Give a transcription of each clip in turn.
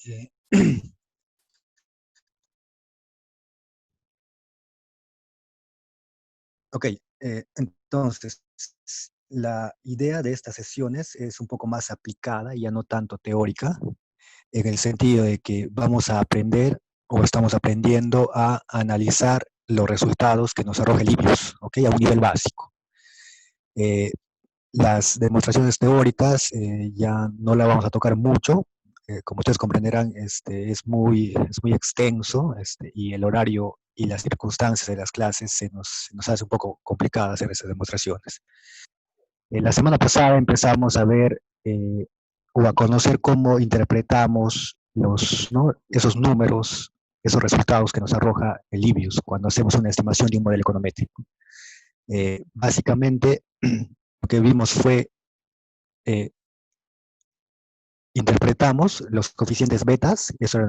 Eh, ok, entonces, la idea de estas sesiones es un poco más aplicada y ya no tanto teórica, en el sentido de que vamos a aprender o estamos aprendiendo a analizar los resultados que nos arroja el IBIOS, ¿ok? A un nivel básico. Eh, las demostraciones teóricas ya no la vamos a tocar mucho. Como ustedes comprenderán, es muy extenso y el horario y las circunstancias de las clases se nos hace un poco complicado hacer esas demostraciones. La semana pasada empezamos a ver o a conocer cómo interpretamos ¿no? esos números, esos resultados que nos arroja el IBIOS cuando hacemos una estimación de un modelo econométrico. Básicamente, lo que vimos fue eh, interpretamos los coeficientes betas, eso era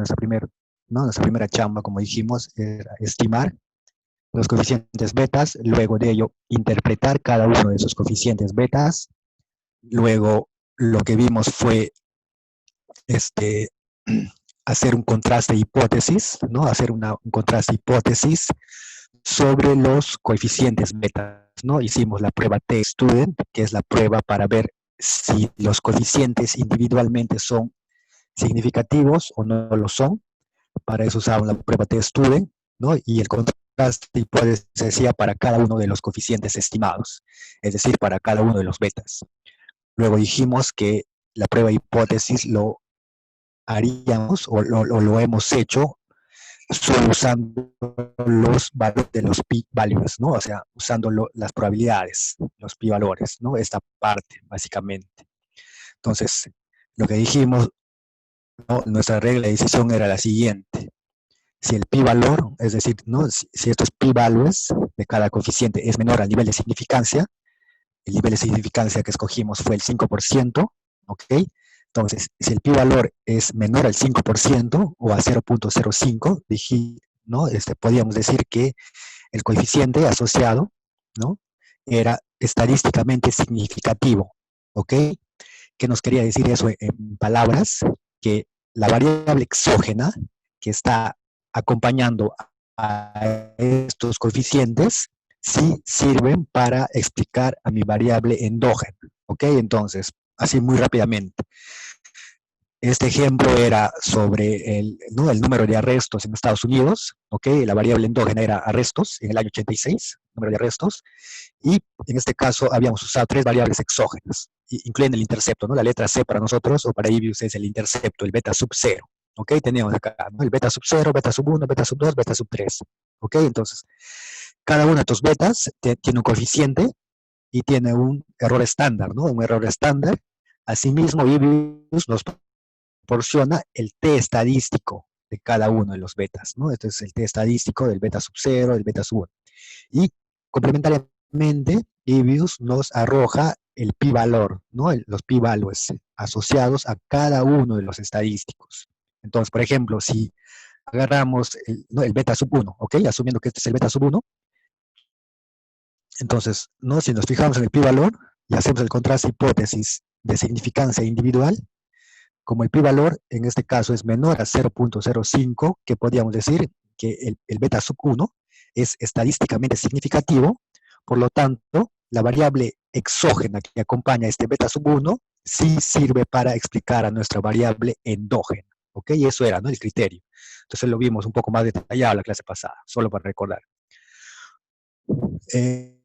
¿no? Nuestra primera chamba, como dijimos, era estimar los coeficientes betas, luego de ello interpretar cada uno de esos coeficientes betas, luego lo que vimos fue este, hacer un contraste de hipótesis, ¿no? Hacer un contraste de hipótesis sobre los coeficientes betas, ¿no? Hicimos la prueba T-Student, que es la prueba para ver si los coeficientes individualmente son significativos o no lo son. Para eso usaban la prueba T-Student, ¿no? Y el contraste de hipótesis se hacía para cada uno de los coeficientes estimados, es decir, para cada uno de los betas. Luego dijimos que la prueba de hipótesis lo haríamos o lo hemos hecho solo usando los valores de los p-values, ¿no? O sea, usando las probabilidades, los p-valores, ¿no? Esta parte, básicamente. Entonces, lo que dijimos, ¿no? Nuestra regla de decisión era la siguiente. Si el p-valor, es decir, ¿no? Si estos p-values de cada coeficiente es menor al nivel de significancia, el nivel de significancia que escogimos fue el 5%, ¿ok? Entonces, si el p-valor es menor al 5% o a 0.05, ¿no? Podríamos decir que el coeficiente asociado, ¿no? Era estadísticamente significativo, ¿ok? ¿Qué nos quería decir eso en palabras? Que la variable exógena que está acompañando a estos coeficientes sí sirven para explicar a mi variable endógena. ¿Ok? Entonces, así muy rápidamente. Este ejemplo era sobre ¿no? el número de arrestos en Estados Unidos. ¿Ok? La variable endógena era arrestos en el año 86, número de arrestos. Y en este caso habíamos usado tres variables exógenas, incluyendo el intercepto, ¿no? La letra C para nosotros o para Ibius es el intercepto, el beta sub 0. ¿Ok? Teníamos acá, ¿no? El beta sub 0, beta sub 1, beta sub 2, beta sub 3. ¿Ok? Entonces, cada uno de estos betas tiene un coeficiente y tiene un error estándar, ¿no? Un error estándar. Asimismo, Ibius nos proporciona el T estadístico de cada uno de los betas, ¿no? Este es el T estadístico del beta sub 0, del beta sub 1. Y complementariamente, Ibius nos arroja el pi-valor, ¿no? Los pi-values asociados a cada uno de los estadísticos. Entonces, por ejemplo, si agarramos ¿no? el beta sub 1, ¿ok? Asumiendo que este es el beta sub 1, entonces, ¿no? Si nos fijamos en el pi-valor y hacemos el contraste hipótesis de significancia individual, como el pi-valor en este caso es menor a 0.05, que podríamos decir que el beta sub 1 es estadísticamente significativo, por lo tanto, la variable exógena que acompaña a este beta sub 1 sí sirve para explicar a nuestra variable endógena. ¿Ok? Y eso era, ¿no? El criterio. Entonces lo vimos un poco más detallado la clase pasada, solo para recordar. Eh,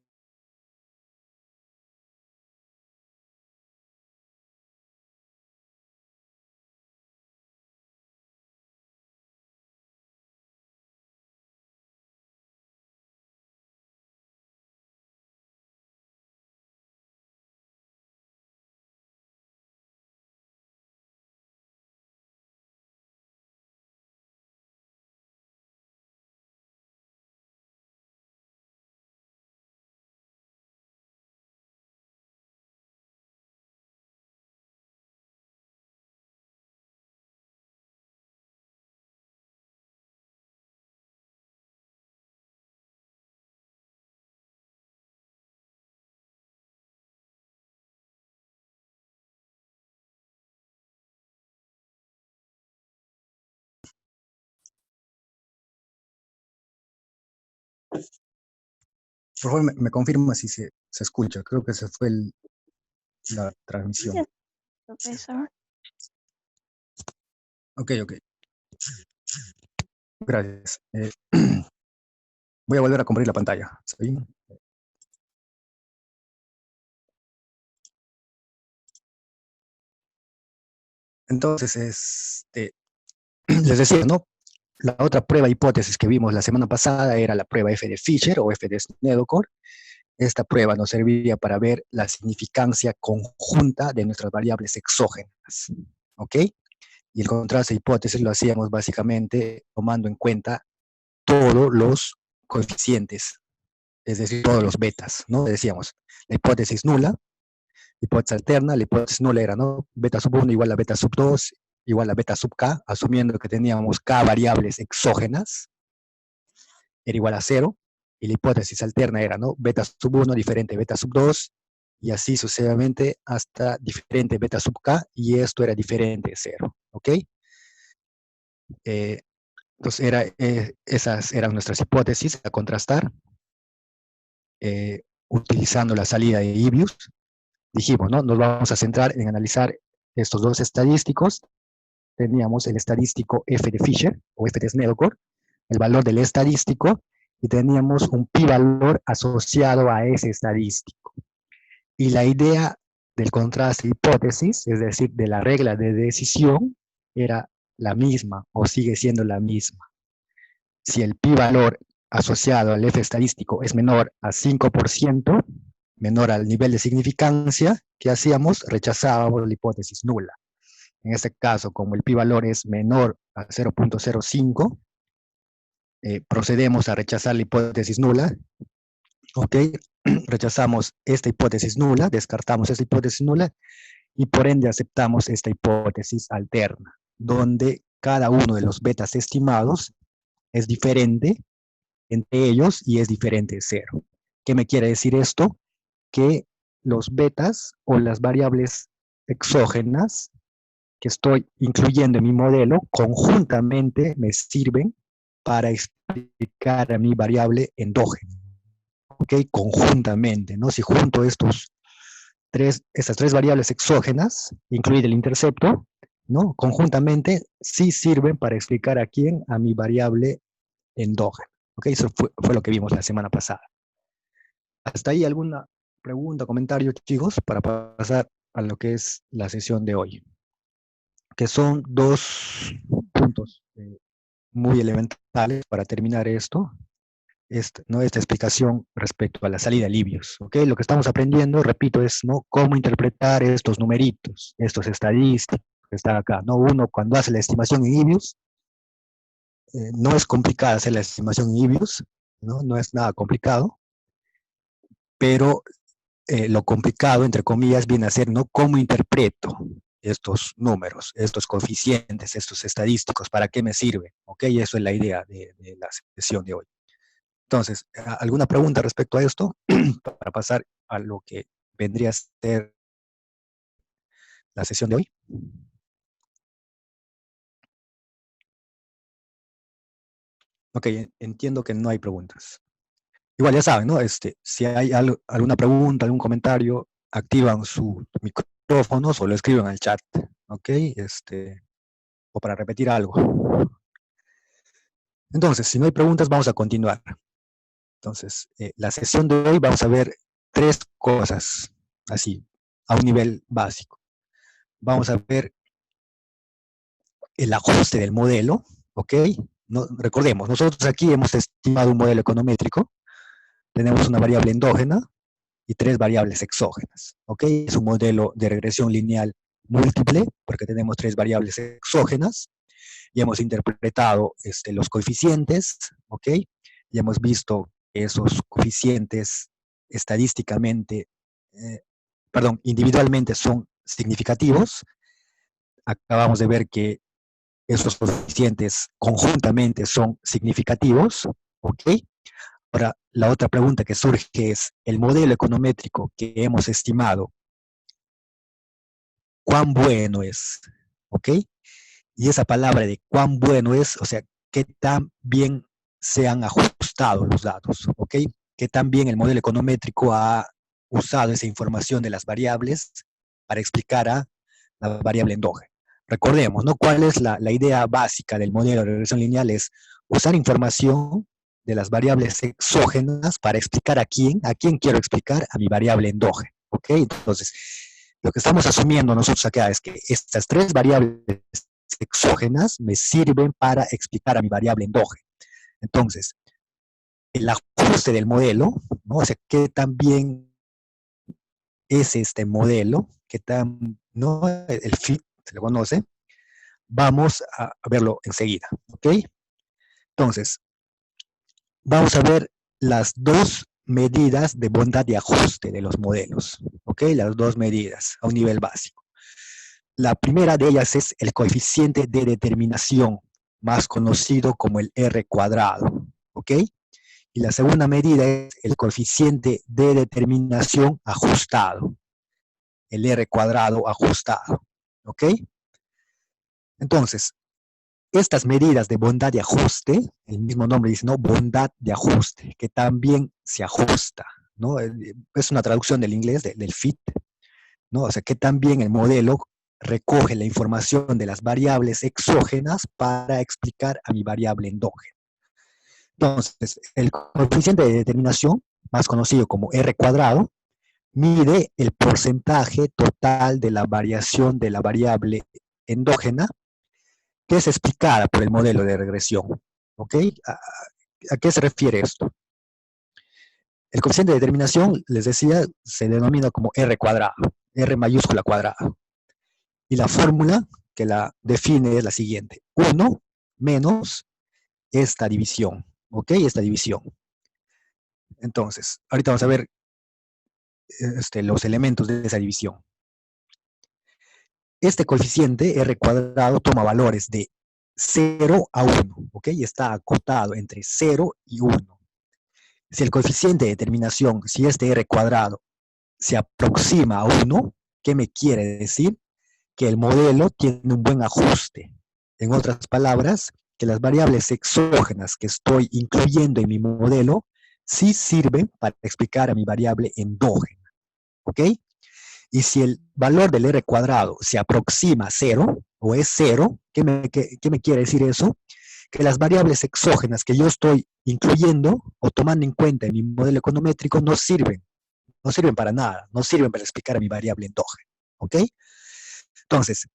Por favor, me confirma si se escucha. Creo que se fue la transmisión. Yes, professor. Ok, ok. Gracias. Voy a volver a compartir la pantalla. ¿Está bien? Entonces, les decía, ¿no? La otra prueba hipótesis que vimos la semana pasada era la prueba F de Fisher o F de Sneddon. Esta prueba nos servía para ver la significancia conjunta de nuestras variables exógenas. ¿Ok? Y el contraste de hipótesis lo hacíamos básicamente tomando en cuenta todos los coeficientes, es decir, todos los betas, ¿no? Decíamos, la hipótesis nula, hipótesis alterna, la hipótesis nula era, ¿no? Beta sub 1 igual a beta sub 2 igual a beta sub k, asumiendo que teníamos k variables exógenas, era igual a 0, y la hipótesis alterna era, ¿no? Beta sub 1 diferente beta sub 2, y así sucesivamente hasta diferente beta sub k, y esto era diferente de 0, ¿ok? Entonces, esas eran nuestras hipótesis a contrastar, utilizando la salida de Ibius. Dijimos, ¿no? Nos vamos a centrar en analizar estos dos estadísticos. Teníamos el estadístico F de Fisher o F de Sneddon, el valor del estadístico, y teníamos un pi-valor asociado a ese estadístico. Y la idea del contraste hipótesis, es decir, de la regla de decisión, era la misma o sigue siendo la misma. Si el pi-valor asociado al F estadístico es menor a 5%, menor al nivel de significancia, ¿qué hacíamos? Rechazábamos la hipótesis nula. En este caso, como el pi-valor es menor a 0.05, procedemos a rechazar la hipótesis nula. ¿Ok? Rechazamos esta hipótesis nula, descartamos esta hipótesis nula y por ende aceptamos esta hipótesis alterna, donde cada uno de los betas estimados es diferente entre ellos y es diferente de 0. ¿Qué me quiere decir esto? Que los betas o las variables exógenas que estoy incluyendo en mi modelo conjuntamente me sirven para explicar a mi variable endógena. ¿Ok? Conjuntamente, ¿no? Si junto estas tres variables exógenas, incluir el intercepto, ¿no? Conjuntamente sí sirven para explicar a quién, a mi variable endógena. ¿Ok? Eso fue lo que vimos la semana pasada. ¿Hasta ahí alguna pregunta, comentario, chicos, para pasar a lo que es la sesión de hoy? Que son dos puntos muy elementales para terminar esto, ¿no? Esta explicación respecto a la salida de Libius. ¿Okay? Lo que estamos aprendiendo, repito, es, ¿no?, cómo interpretar estos numeritos, estos estadísticos que están acá. ¿No? Uno, cuando hace la estimación en Libius, no es complicada hacer la estimación en Libius, ¿no? No es nada complicado, pero lo complicado, entre comillas, viene a ser, ¿no?, cómo interpreto estos números, estos coeficientes, estos estadísticos, ¿para qué me sirve? ¿Ok? Eso es la idea de la sesión de hoy. Entonces, ¿alguna pregunta respecto a esto? Para pasar a lo que vendría a ser la sesión de hoy. Ok, entiendo que no hay preguntas. Igual ya saben, ¿no? Si hay alguna pregunta, algún comentario, activan su micrófono o lo escriben al chat, ¿ok? O para repetir algo. Entonces, si no hay preguntas, vamos a continuar. Entonces, la sesión de hoy vamos a ver tres cosas, así, a un nivel básico. Vamos a ver el ajuste del modelo, ¿ok? No, recordemos, nosotros aquí hemos estimado un modelo econométrico, tenemos una variable endógena y tres variables exógenas, ¿ok? Es un modelo de regresión lineal múltiple, porque tenemos tres variables exógenas, y hemos interpretado los coeficientes, ¿ok? Y hemos visto que esos coeficientes estadísticamente, individualmente son significativos. Acabamos de ver que esos coeficientes conjuntamente son significativos, ¿ok? Ahora, la otra pregunta que surge es, el modelo econométrico que hemos estimado, ¿cuán bueno es? ¿Ok? Y esa palabra de cuán bueno es, o sea, qué tan bien sean ajustados los datos, ¿ok? Que también el modelo econométrico ha usado esa información de las variables para explicar a la variable endógena. Recordemos, ¿no? ¿Cuál es la idea básica del modelo de regresión lineal? Es usar información de las variables exógenas para explicar a quién quiero explicar a mi variable endógena, ¿ok? Entonces, lo que estamos asumiendo nosotros acá es que estas tres variables exógenas me sirven para explicar a mi variable endógena. Entonces, el ajuste del modelo, ¿no? O sea, qué tan bien es este modelo, qué tan, ¿no? El fit, se le conoce, vamos a verlo enseguida, ¿ok? Entonces, vamos a ver las dos medidas de bondad de ajuste de los modelos, ¿ok? Las dos medidas a un nivel básico. La primera de ellas es el coeficiente de determinación, más conocido como el R cuadrado, ¿ok? Y la segunda medida es el coeficiente de determinación ajustado, el R cuadrado ajustado, ¿ok? Entonces, estas medidas de bondad de ajuste, el mismo nombre dice, ¿no? Bondad de ajuste, que también se ajusta, ¿no? Es una traducción del inglés, del fit, ¿no? O sea, que también el modelo recoge la información de las variables exógenas para explicar a mi variable endógena. Entonces, el coeficiente de determinación, más conocido como R cuadrado, mide el porcentaje total de la variación de la variable endógena que es explicada por el modelo de regresión. ¿Ok? ¿A qué se refiere esto? El coeficiente de determinación, les decía, se denomina como R cuadrado, R mayúscula cuadrada. Y la fórmula que la define es la siguiente: 1 menos esta división. ¿Ok? Esta división. Entonces, ahorita vamos a ver los elementos de esa división. Este coeficiente R cuadrado toma valores de 0 a 1, ¿ok? Y está acotado entre 0 y 1. Si el coeficiente de determinación, si este R cuadrado se aproxima a 1, ¿qué me quiere decir? Que el modelo tiene un buen ajuste. En otras palabras, que las variables exógenas que estoy incluyendo en mi modelo sí sirven para explicar a mi variable endógena, ¿ok? Y si el valor del R cuadrado se aproxima a 0 o es 0, ¿qué me quiere decir eso? Que las variables exógenas que yo estoy incluyendo o tomando en cuenta en mi modelo econométrico no sirven para nada, no sirven para explicar a mi variable endógena, ¿ok? Entonces,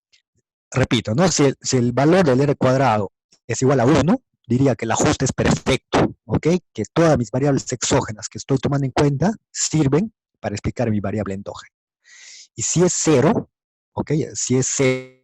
repito, ¿no? Si el valor del R cuadrado es igual a 1, diría que el ajuste es perfecto, ¿ok? Que todas mis variables exógenas que estoy tomando en cuenta sirven para explicar mi variable endógena. Y si es 0, ¿ok? Si es 0,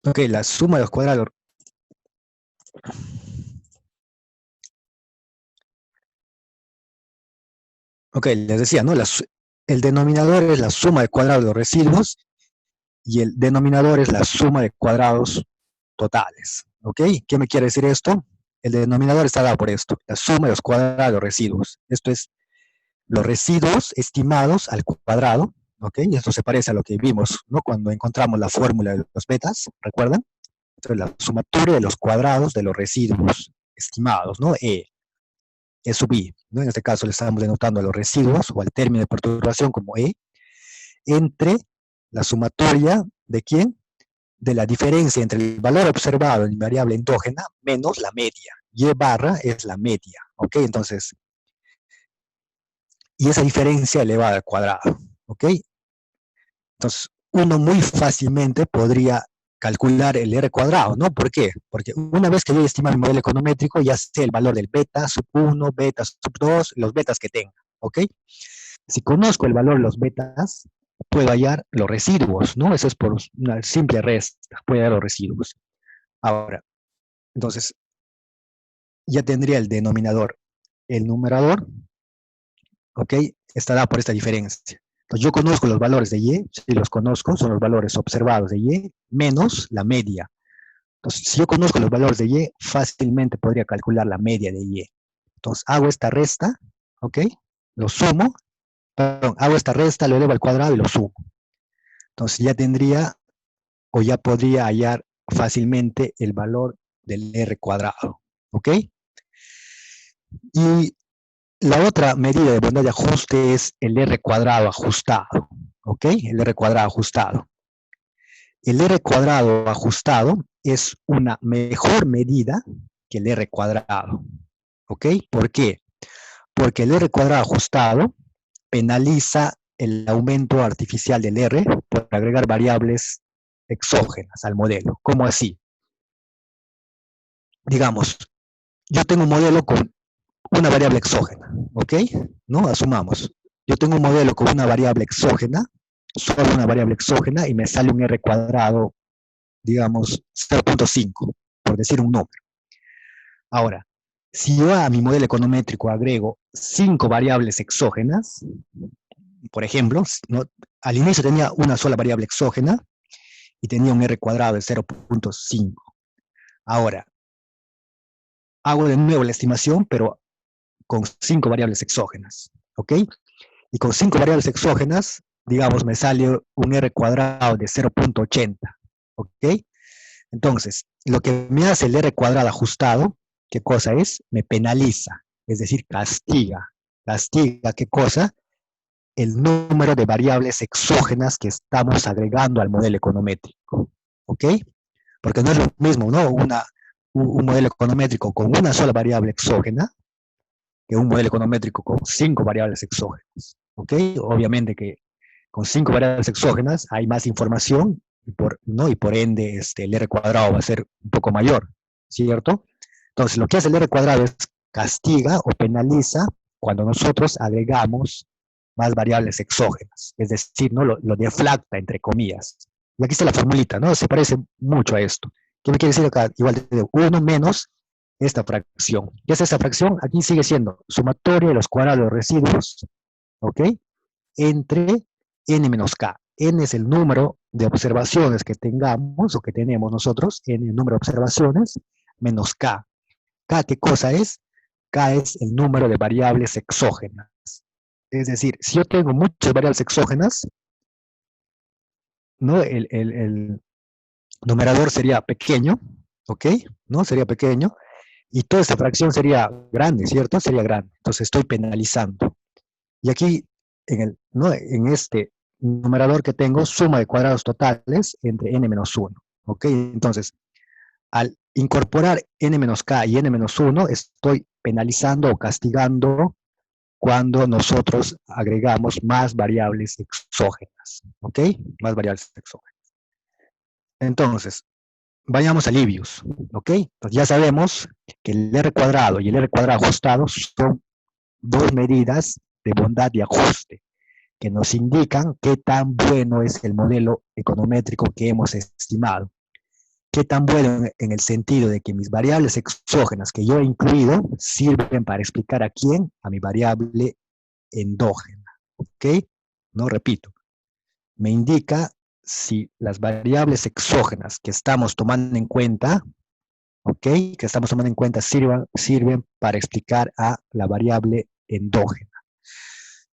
ok, la suma de los cuadrados. Ok, les decía, ¿no? El denominador es la suma de cuadrados de los residuos y el denominador es la suma de cuadrados totales. ¿Ok? ¿Qué me quiere decir esto? El denominador está dado por esto, la suma de los cuadrados de los residuos. Esto es los residuos estimados al cuadrado. ¿Ok? Y esto se parece a lo que vimos, ¿no? Cuando encontramos la fórmula de los betas, ¿recuerdan? Entonces, la sumatoria de los cuadrados de los residuos estimados, ¿no? E sub i, ¿no? En este caso le estamos denotando a los residuos o al término de perturbación como E, entre la sumatoria de ¿quién? De la diferencia entre el valor observado en mi variable endógena menos la media. Y barra es la media, ¿ok? Entonces, y esa diferencia elevada al cuadrado, ¿ok? Entonces, uno muy fácilmente podría calcular el R cuadrado, ¿no? ¿Por qué? Porque una vez que yo estimo mi modelo econométrico, ya sé el valor del beta sub 1, beta sub 2, los betas que tenga, ¿ok? Si conozco el valor de los betas, puedo hallar los residuos, ¿no? Eso es por una simple resta, puedo hallar los residuos. Ahora, entonces, ya tendría el denominador. El numerador, ¿ok? Estará por esta diferencia. Entonces, yo conozco los valores de y, si los conozco, son los valores observados de y, menos la media. Entonces, si yo conozco los valores de y, fácilmente podría calcular la media de y. Entonces, hago esta resta, ¿ok? Lo sumo, perdón, hago esta resta, lo elevo al cuadrado y lo sumo. Entonces, ya tendría, o ya podría hallar fácilmente el valor del r cuadrado, ¿ok? Y la otra medida de bondad de ajuste es el r cuadrado ajustado, ¿ok? El r cuadrado ajustado. El r cuadrado ajustado es una mejor medida que el r cuadrado, ¿ok? ¿Por qué? Porque el r cuadrado ajustado penaliza el aumento artificial del r por agregar variables exógenas al modelo. ¿Cómo así? Digamos, yo tengo un modelo con una variable exógena, ¿ok? ¿No? Asumamos. Yo tengo un modelo con una variable exógena, solo una variable exógena, y me sale un r cuadrado, digamos, 0.5, por decir un número. Ahora, si yo a mi modelo econométrico agrego 5 variables exógenas, por ejemplo, ¿no? Al inicio tenía una sola variable exógena y tenía un r cuadrado de 0.5. Ahora, hago de nuevo la estimación, pero con 5 variables exógenas, ¿ok? Y con 5 variables exógenas, digamos, me sale un r cuadrado de 0.80, ¿ok? Entonces, lo que me hace el r cuadrado ajustado, ¿qué cosa es? Me penaliza, es decir, castiga. ¿Castiga qué cosa? El número de variables exógenas que estamos agregando al modelo econométrico, ¿ok? Porque no es lo mismo, ¿no? Un modelo econométrico con una sola variable exógena que un modelo econométrico con 5 variables exógenas, ¿ok? Obviamente que con 5 variables exógenas hay más información ¿no? Y por ende el r cuadrado va a ser un poco mayor, ¿cierto? Entonces, lo que hace el r cuadrado es castiga o penaliza cuando nosotros agregamos más variables exógenas, es decir, ¿no? Lo deflacta, entre comillas. Y aquí está la formulita, ¿no? Se parece mucho a esto. ¿Qué me quiere decir acá? Igual de 1 menos esta fracción. ¿Qué es esta fracción? Aquí sigue siendo sumatoria de los cuadrados de los residuos, ¿ok? Entre n menos k. N es el número de observaciones que tengamos o que tenemos nosotros, n el número de observaciones, menos k. K, ¿qué cosa es? K es el número de variables exógenas. Es decir, si yo tengo muchas variables exógenas, ¿no? El numerador sería pequeño, ¿ok? ¿No? Sería pequeño, y toda esta fracción sería grande, ¿cierto? Sería grande. Entonces estoy penalizando. Y aquí, ¿no? En este numerador que tengo, suma de cuadrados totales entre n menos 1. ¿Ok? Entonces, al incorporar n menos k y n menos 1, estoy penalizando o castigando cuando nosotros agregamos más variables exógenas. ¿Ok? Más variables exógenas. Entonces, vayamos a Livius. ¿Ok? Entonces ya sabemos que el r cuadrado y el r cuadrado ajustado son dos medidas de bondad y ajuste que nos indican qué tan bueno es el modelo econométrico que hemos estimado. Qué tan bueno en el sentido de que mis variables exógenas que yo he incluido sirven para explicar a quién, a mi variable endógena. ¿Ok? No repito. Me indica si las variables exógenas que estamos tomando en cuenta, ¿ok? Que estamos tomando en cuenta sirven para explicar a la variable endógena.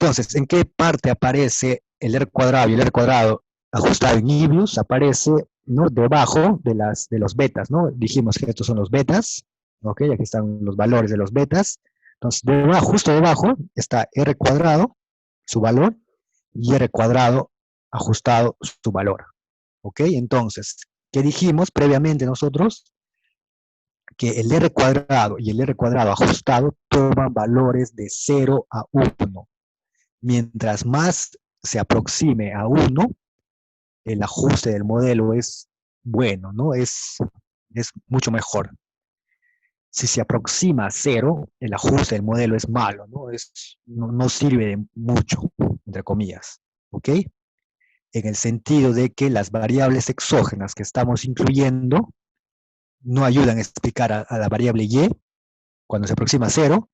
Entonces, ¿en qué parte aparece el r cuadrado y el r cuadrado ajustado en Livius? Aparece, ¿no? Debajo de los betas, ¿no? Dijimos que estos son los betas, ¿ok? Aquí están los valores de los betas. Entonces, justo debajo está r cuadrado, su valor, y r cuadrado ajustado, su valor, ¿ok? Entonces, ¿qué dijimos previamente nosotros? Que el r cuadrado y el r cuadrado ajustado toman valores de 0 a 1. Mientras más se aproxime a 1, el ajuste del modelo es bueno, ¿no? Es mucho mejor. Si se aproxima a 0, el ajuste del modelo es malo, ¿no? No sirve de mucho, entre comillas, ¿ok? en el sentido de que las variables exógenas que estamos incluyendo no ayudan a explicar a la variable y cuando se aproxima a 0,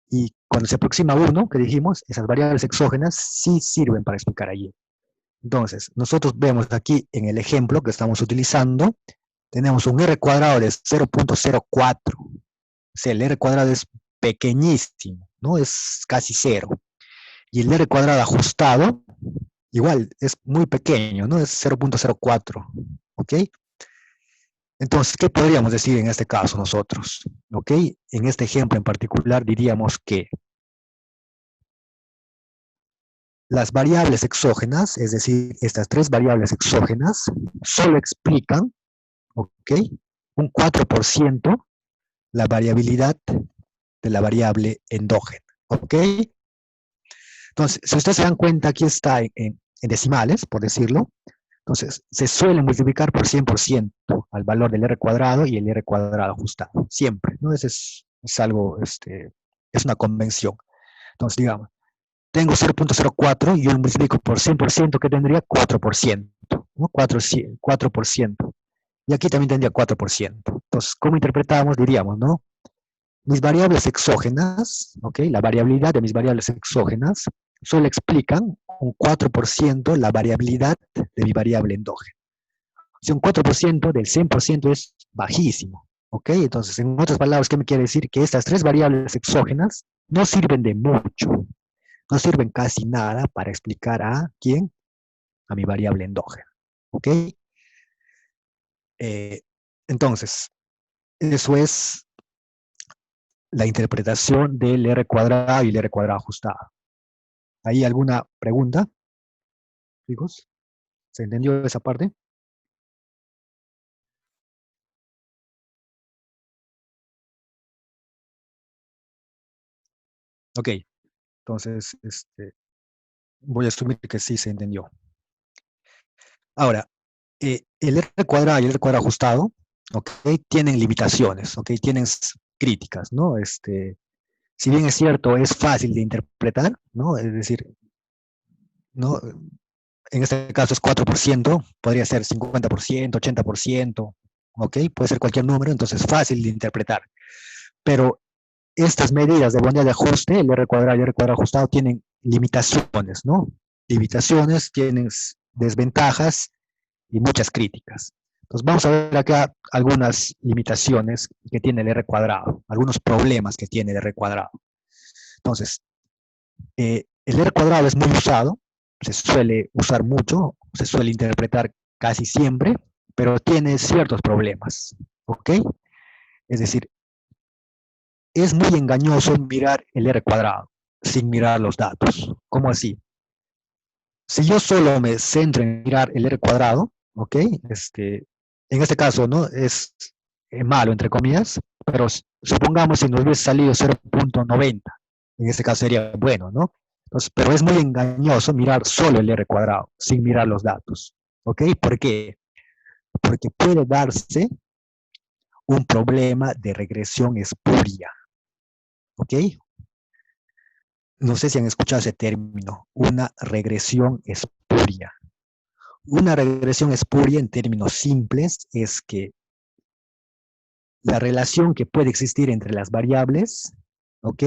y cuando se aproxima a 1, que dijimos, esas variables exógenas sí sirven para explicar a y. Entonces, nosotros vemos aquí en el ejemplo que estamos utilizando, tenemos un r cuadrado de 0.04. O sea, el r cuadrado es pequeñísimo, ¿no? Es casi 0. Y el r cuadrado ajustado, igual, es muy pequeño, ¿no? Es 0.04. ¿Ok? Entonces, ¿qué podríamos decir en este caso nosotros? ¿Ok? En este ejemplo en particular diríamos que las variables exógenas, es decir, estas tres variables exógenas, solo explican, ¿ok?, un 4% la variabilidad de la variable endógena, ¿ok? Entonces, si ustedes se dan cuenta, aquí está en decimales, por decirlo. Entonces, se suele multiplicar por 100% al valor del r cuadrado y el r cuadrado ajustado, siempre, ¿no? Ese es algo, es una convención. Entonces, digamos, tengo 0.04 y yo lo multiplico por 100%, ¿qué tendría? 4%, ¿no? 4%. Y aquí también tendría 4%. Entonces, ¿cómo interpretamos? Diríamos, ¿no? Mis variables exógenas, ¿ok? La variabilidad de mis variables exógenas solo explican un 4% la variabilidad de mi variable endógena. Si un 4% del 100% es bajísimo, ¿ok? Entonces, en otras palabras, ¿qué me quiere decir? Que estas tres variables exógenas no sirven de mucho, no sirven casi nada para explicar a quién, a mi variable endógena, ¿ok? Eh, entonces, eso es la interpretación del r cuadrado y el r cuadrado ajustado. ¿Hay alguna pregunta, chicos? ¿Se entendió esa parte? Ok, entonces voy a asumir que sí se entendió. Ahora, el r cuadrado y el r cuadrado ajustado, ok, tienen limitaciones, ok, tienen críticas, ¿no? Si bien es cierto, es fácil de interpretar, ¿no? Es decir, ¿no? En este caso es 4%, podría ser 50%, 80%, ¿ok? Puede ser cualquier número, entonces es fácil de interpretar. Pero estas medidas de bondad de ajuste, el R cuadrado y el R cuadrado ajustado, tienen limitaciones, ¿no? Limitaciones, tienen desventajas y muchas críticas. Entonces vamos a ver acá algunas limitaciones que tiene el R cuadrado, algunos problemas que tiene el R cuadrado. Entonces, el R cuadrado es muy usado, se suele usar mucho, se suele interpretar casi siempre, pero tiene ciertos problemas, ¿ok? Es decir, es muy engañoso mirar el R cuadrado sin mirar los datos. ¿Cómo así? Si yo solo me centro en mirar el R cuadrado, ¿ok? En este caso, ¿no? Es malo, entre comillas, pero supongamos si nos hubiese salido 0.90, en este caso sería bueno, ¿no? Entonces, pero es muy engañoso mirar solo el R cuadrado, sin mirar los datos, ¿ok? ¿Por qué? Porque puede darse un problema de regresión espuria, ¿ok? No sé si han escuchado ese término, una regresión espuria. Una regresión espuria, en términos simples, es que la relación que puede existir entre las variables, ¿ok?,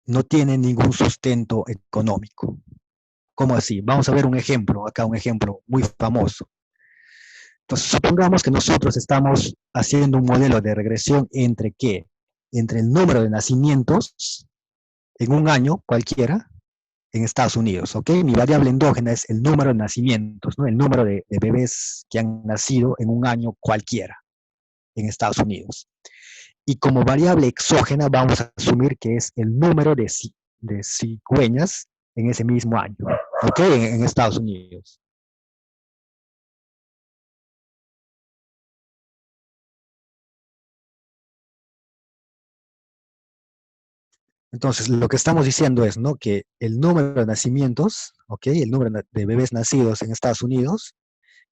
no tiene ningún sustento económico. ¿Cómo así? Vamos a ver un ejemplo, acá un ejemplo muy famoso. Entonces, supongamos que nosotros estamos haciendo un modelo de regresión entre ¿qué? Entre el número de nacimientos en un año cualquiera en Estados Unidos, ¿ok? Mi variable endógena es el número de nacimientos, ¿no? El número de bebés que han nacido en un año cualquiera en Estados Unidos. Y como variable exógena vamos a asumir que es el número de cigüeñas en ese mismo año, ¿ok? En Estados Unidos. Entonces, lo que estamos diciendo es, ¿no?, que el número de nacimientos, ¿ok?, el número de bebés nacidos en Estados Unidos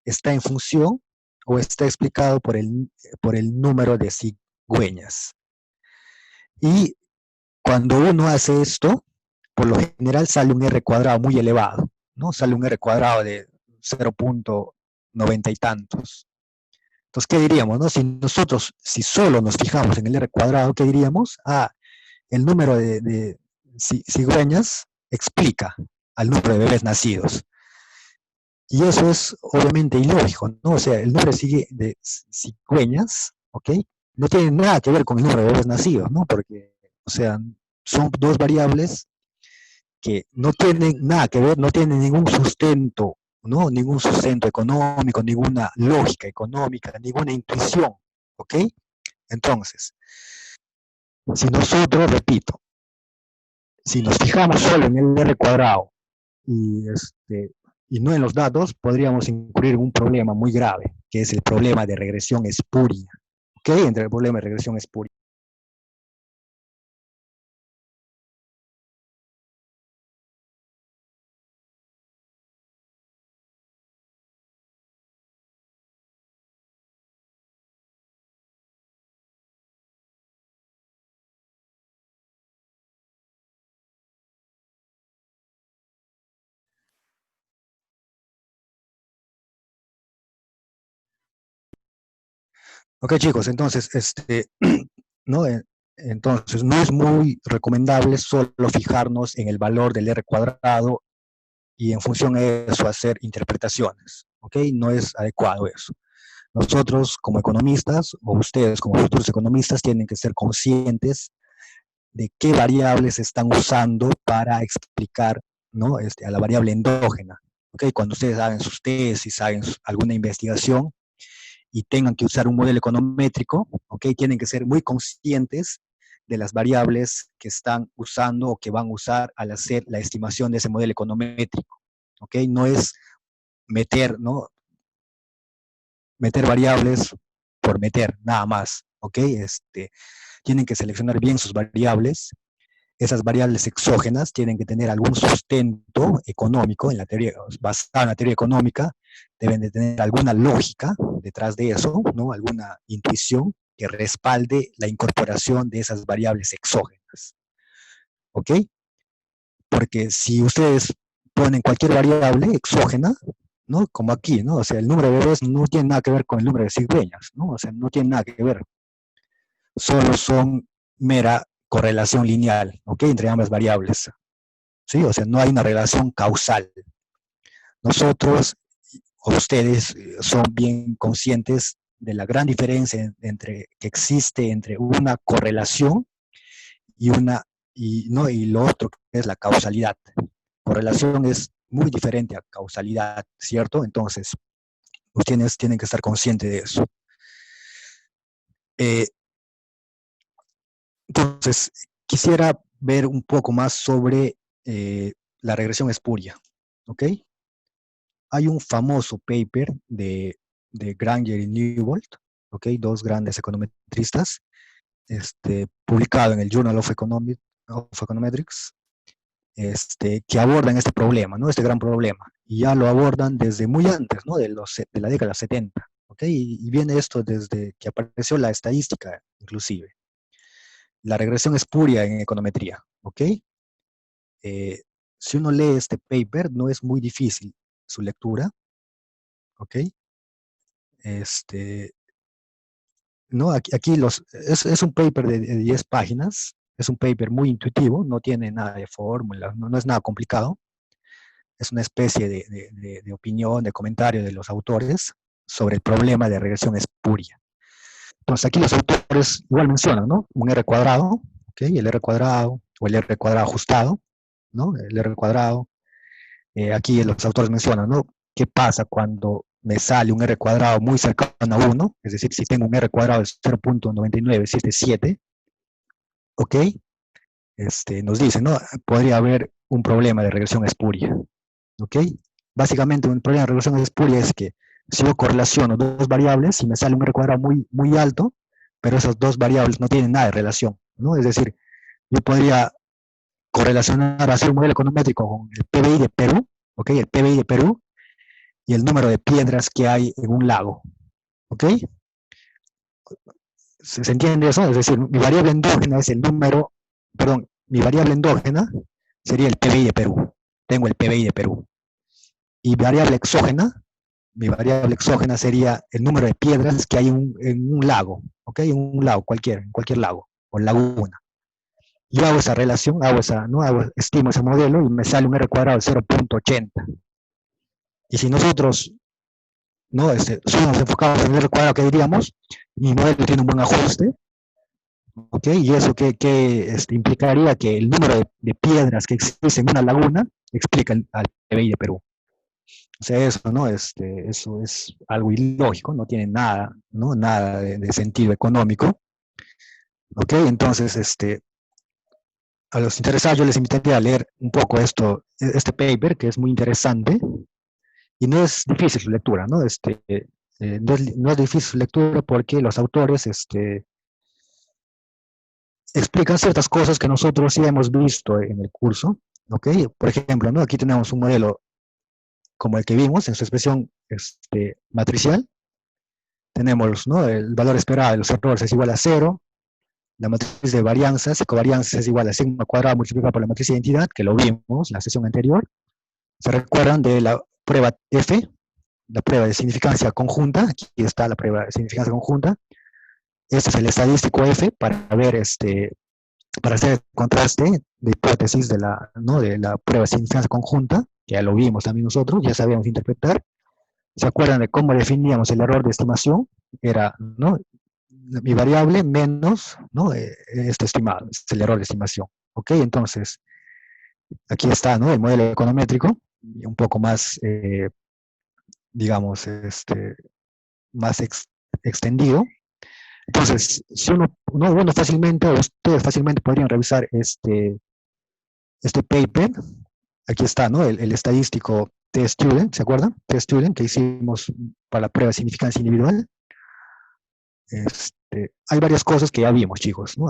está en función o está explicado por el número de cigüeñas. Y cuando uno hace esto, por lo general sale un R cuadrado muy elevado, ¿no? Sale un R cuadrado de 0.90 y tantos. Entonces, ¿qué diríamos, no? Si solo nos fijamos en el R cuadrado, ¿qué diríamos? Ah, el número de cigüeñas explica al número de bebés nacidos. Y eso es obviamente ilógico, ¿no? O sea, el número de cigüeñas, ¿ok? No tiene nada que ver con el número de bebés nacidos, ¿no? Porque, o sea, son dos variables que no tienen nada que ver, no tienen ningún sustento, ¿no? Ningún sustento económico, ninguna lógica económica, ninguna intuición, ¿ok? Entonces, si nosotros, repito, si nos fijamos solo en el R cuadrado y, y no en los datos, podríamos incurrir en un problema muy grave, que es el problema de regresión espuria. ¿Ok? Entre el problema de regresión espuria. Ok, chicos, entonces, ¿no? Entonces, no es muy recomendable solo fijarnos en el valor del R cuadrado y en función de eso hacer interpretaciones. ¿Ok? No es adecuado eso. Nosotros como economistas, o ustedes como futuros economistas, tienen que ser conscientes de qué variables están usando para explicar, ¿no? A la variable endógena. ¿Okay? Cuando ustedes hagan sus tesis, hagan alguna investigación y tengan que usar un modelo econométrico, ¿okay? Tienen que ser muy conscientes de las variables que están usando o que van a usar al hacer la estimación de ese modelo econométrico. ¿Okay? No es meter, ¿no? Meter variables por meter, nada más. ¿Ok? Tienen que seleccionar bien sus variables. Esas variables exógenas tienen que tener algún sustento económico en la teoría, basado en la teoría económica, deben de tener alguna lógica detrás de eso, ¿no? Alguna intuición que respalde la incorporación de esas variables exógenas. ¿Ok? Porque si ustedes ponen cualquier variable exógena, ¿no? Como aquí, ¿no? O sea, el número de bebés no tiene nada que ver con el número de cigüeñas, ¿no? O sea, no tiene nada que ver. Solo son mera correlación lineal, ¿ok? Entre ambas variables, ¿sí? O sea, no hay una relación causal. Nosotros o ustedes son bien conscientes de la gran diferencia que existe entre una correlación y ¿no? Y lo otro que es la causalidad. Correlación es muy diferente a causalidad, ¿cierto? Entonces, ustedes tienen que estar conscientes de eso. Eh, entonces, quisiera ver un poco más sobre la regresión espuria, ¿ok? Hay un famoso paper de Granger y Newbold, ¿ok? Dos grandes econometristas, publicado en el Journal of Econometrics, que abordan este problema, ¿no? Este gran problema. Y ya lo abordan desde muy antes, ¿no? De la década 70, ¿ok? Y viene esto desde que apareció la estadística, inclusive. La regresión espuria en econometría, ¿ok? Eh, si uno lee este paper, no es muy difícil su lectura, ¿ok? ¿No? Es un paper de 10 páginas, es un paper muy intuitivo, no tiene nada de fórmula, no es nada complicado, es una especie de opinión, de comentario de los autores sobre el problema de regresión espuria. Entonces aquí los autores igual mencionan, ¿no? Un R cuadrado, ¿ok? El R cuadrado o el R cuadrado ajustado, ¿no? El R cuadrado. Aquí los autores mencionan, ¿no? ¿Qué pasa cuando me sale un R cuadrado muy cercano a 1? Es decir, si tengo un R cuadrado de 0.9977, ¿ok? Nos dice, ¿no? Podría haber un problema de regresión espuria, ¿ok? Básicamente, un problema de regresión espuria es que si yo correlaciono dos variables y me sale un R cuadrado muy alto, pero esas dos variables no tienen nada de relación, ¿no? Es decir, yo podría correlacionar, hacer un modelo econométrico con el PBI de Perú, ¿ok? El PBI de Perú y el número de piedras que hay en un lago, ¿ok? ¿Se entiende eso? Es decir, mi variable endógena es el número, perdón, mi variable endógena sería el PBI de Perú. Tengo el PBI de Perú. Y variable exógena, mi variable exógena sería el número de piedras que hay en un lago, ¿ok? En un lago, en cualquier lago o laguna. Yo hago esa relación, estimo ese modelo y me sale un R cuadrado de 0.80. Y si nosotros solo nos enfocamos en el R cuadrado que diríamos, mi modelo tiene un buen ajuste, ¿ok? Y eso implicaría que el número de piedras que existen en una laguna explica al PBI de Perú. O sea, eso, ¿no? Eso es algo ilógico, no tiene nada, ¿no? Nada de sentido económico, ¿ok? Entonces, a los interesados yo les invitaría a leer un poco este paper, que es muy interesante, y no es difícil su lectura, ¿no? No es difícil su lectura porque los autores, explican ciertas cosas que nosotros sí hemos visto en el curso, ¿ok? Por ejemplo, ¿no? Aquí tenemos un modelo como el que vimos en su expresión matricial. Tenemos, ¿no? El valor esperado de los errores es igual a 0. La matriz de varianzas, covarianzas es igual a sigma cuadrado multiplicado por la matriz de identidad, que lo vimos en la sesión anterior. ¿Se recuerdan de la prueba F? La prueba de significancia conjunta. Aquí está la prueba de significancia conjunta. Este es el estadístico F para ver para hacer el contraste de hipótesis ¿no? de la prueba de significancia conjunta, que ya lo vimos también nosotros, ya sabíamos interpretar. ¿Se acuerdan de cómo definíamos el error de estimación? Era, ¿no? Mi variable menos, ¿no? Este estimado, es el error de estimación. ¿Ok? Entonces, aquí está, ¿no? El modelo econométrico, un poco más, digamos, más extendido. Entonces, si uno fácilmente, o ustedes fácilmente podrían revisar este paper. Aquí está, ¿no? El estadístico T-Student, ¿se acuerdan? T-Student que hicimos para la prueba de significancia individual. Hay varias cosas que ya vimos, chicos, ¿no?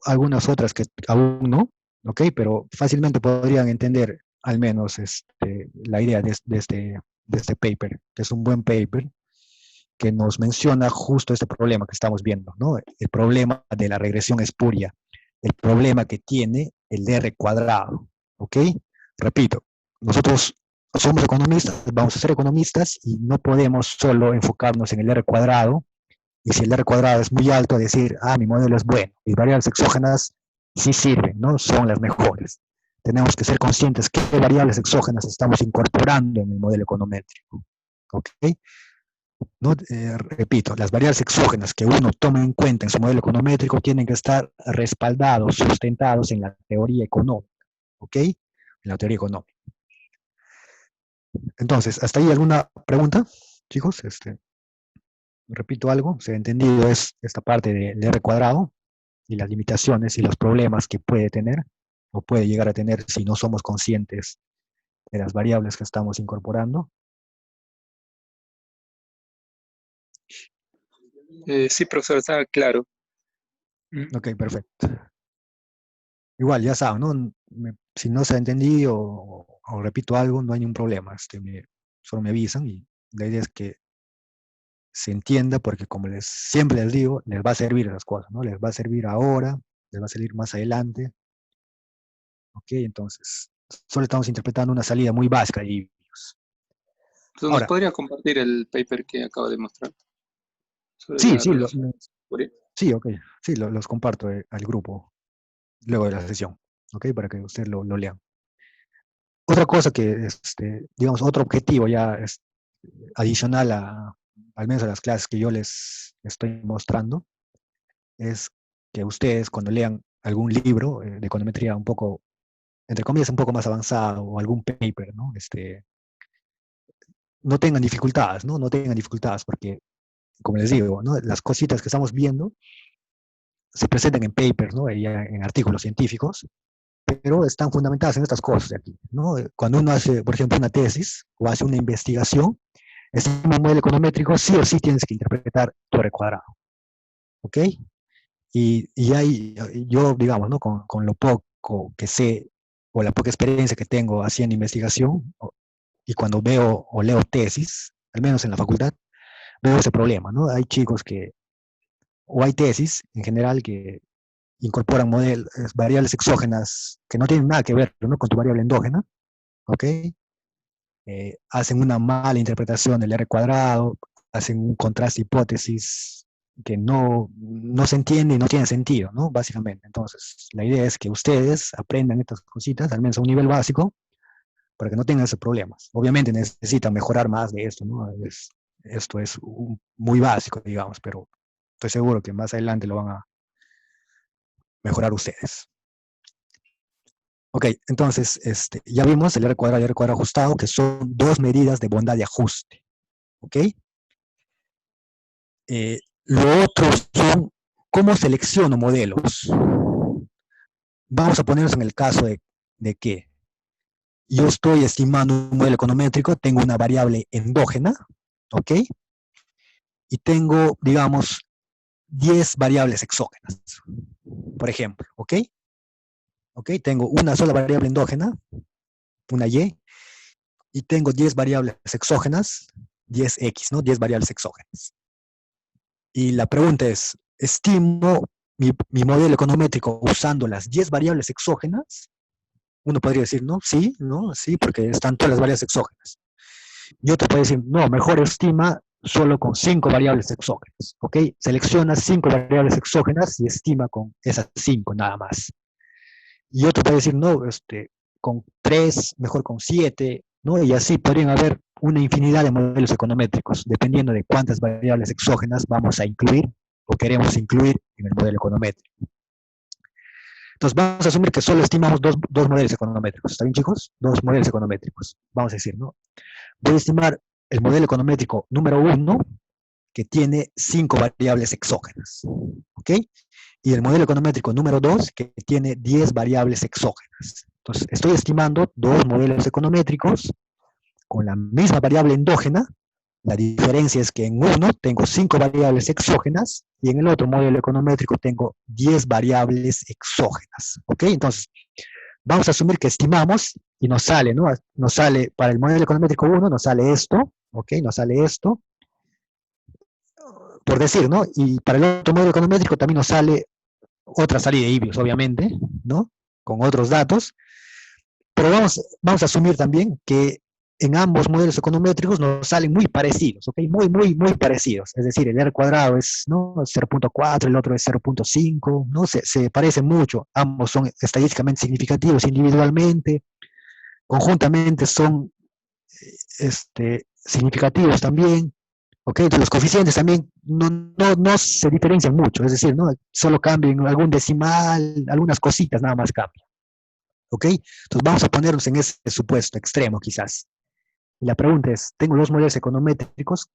Algunas otras que aún no, ¿ok? Pero fácilmente podrían entender al menos la idea de este paper, que es un buen paper, que nos menciona justo este problema que estamos viendo, ¿no? El problema de la regresión espuria, el problema que tiene el R cuadrado, ¿ok? Repito, nosotros somos economistas, vamos a ser economistas y no podemos solo enfocarnos en el R cuadrado, y si el R cuadrado es muy alto, decir, mi modelo es bueno, mis variables exógenas sí sirven, ¿no? Son las mejores. Tenemos que ser conscientes qué variables exógenas estamos incorporando en el modelo econométrico, ¿ok? No, repito, las variables exógenas que uno toma en cuenta en su modelo econométrico tienen que estar respaldados, sustentados en la teoría económica, ¿ok? En la teoría económica. Entonces, ¿hasta ahí alguna pregunta, chicos? Repito algo, se ha entendido esta parte del R cuadrado y las limitaciones y los problemas que puede tener o puede llegar a tener si no somos conscientes de las variables que estamos incorporando. Sí, profesor, está claro. Ok, perfecto. Igual, ya saben, ¿no? Si no se ha entendido o repito algo, no hay ningún problema. Solo me avisan y la idea es que se entienda porque como siempre les digo, les va a servir esas cosas, ¿no? Les va a servir ahora, les va a servir más adelante. Ok, entonces, solo estamos interpretando una salida muy básica y Entonces, ¿nos ahora, podría compartir el paper que acabo de mostrar sobre sí, la sí, relación? sí, ok, sí, los comparto al grupo luego de la sesión, ok, para que ustedes lo lean. Otra cosa que, digamos, otro objetivo ya adicional al menos a las clases que yo les estoy mostrando, es que ustedes cuando lean algún libro de econometría un poco, entre comillas, un poco más avanzado o algún paper, ¿no? No tengan dificultades, ¿no? No tengan dificultades porque, como les digo, ¿no? Las cositas que estamos viendo se presentan en papers, ¿no? En artículos científicos, pero están fundamentadas en estas cosas de aquí, ¿no? Cuando uno hace, por ejemplo, una tesis o hace una investigación, este modelo econométrico sí o sí tienes que interpretar tu R cuadrado, ¿ok? Y ahí yo, digamos, ¿no? Con lo poco que sé o la poca experiencia que tengo haciendo investigación y cuando veo o leo tesis, al menos en la facultad, veo ese problema, ¿no? Hay chicos o hay tesis en general que incorporan variables exógenas que no tienen nada que ver, ¿no?, con tu variable endógena, ¿ok? Hacen una mala interpretación del R cuadrado, hacen un contraste hipótesis que no se entiende y no tiene sentido, ¿no? Básicamente. Entonces, la idea es que ustedes aprendan estas cositas, al menos a un nivel básico, para que no tengan esos problemas. Obviamente necesitan mejorar más de esto, ¿no? Esto es muy básico, digamos, pero estoy seguro que más adelante lo van a mejorar ustedes. Ok, entonces, ya vimos el R cuadrado y R cuadrado ajustado, que son dos medidas de bondad de ajuste. ¿Ok? Lo otro son cómo selecciono modelos. Vamos a ponernos en el caso de que yo estoy estimando un modelo econométrico, tengo una variable endógena, ¿ok? Y tengo, digamos, 10 variables exógenas, por ejemplo, ¿ok? ¿Ok? Tengo una sola variable endógena, una y tengo 10 variables exógenas, 10x, ¿no? 10 variables exógenas. Y la pregunta es, ¿estimo mi modelo econométrico usando las 10 variables exógenas? Uno podría decir, no, sí, porque están todas las variables exógenas. Y otro puede decir, no, mejor estima solo con 5 variables exógenas, ¿ok? Selecciona 5 variables exógenas y estima con esas 5 nada más. Y otro puede decir, no, con 3, mejor con 7, ¿no? Y así podrían haber una infinidad de modelos econométricos, dependiendo de cuántas variables exógenas vamos a incluir o queremos incluir en el modelo econométrico. Entonces vamos a asumir que solo estimamos dos modelos econométricos. ¿Está bien, chicos? Dos modelos econométricos. Vamos a decir, ¿no? Voy a estimar el modelo econométrico número 1, que tiene 5 variables exógenas. ¿Ok? Y el modelo econométrico número 2, que tiene 10 variables exógenas. Entonces, estoy estimando dos modelos econométricos con la misma variable endógena. La diferencia es que en uno tengo 5 variables exógenas y en el otro modelo econométrico tengo 10 variables exógenas. ¿Ok? Entonces, vamos a asumir que estimamos y nos sale, ¿no? Nos sale para el modelo econométrico 1, nos sale esto, ¿ok? Nos sale esto, por decir, ¿no? Y para el otro modelo econométrico también nos sale otra salida de Ibios, obviamente, ¿no? Con otros datos. Pero vamos a asumir también que en ambos modelos econométricos nos salen muy parecidos, ¿ok? Muy parecidos. Es decir, el R cuadrado es, ¿no?, 0.4, el otro es 0.5, ¿no? Se parecen mucho. Ambos son estadísticamente significativos individualmente. Conjuntamente son significativos también. ¿Ok? Entonces los coeficientes también no se diferencian mucho. Es decir, ¿no?, solo cambian algún decimal, algunas cositas nada más cambian. ¿Ok? Entonces vamos a ponernos en ese supuesto extremo quizás. Y la pregunta es, tengo dos modelos econométricos,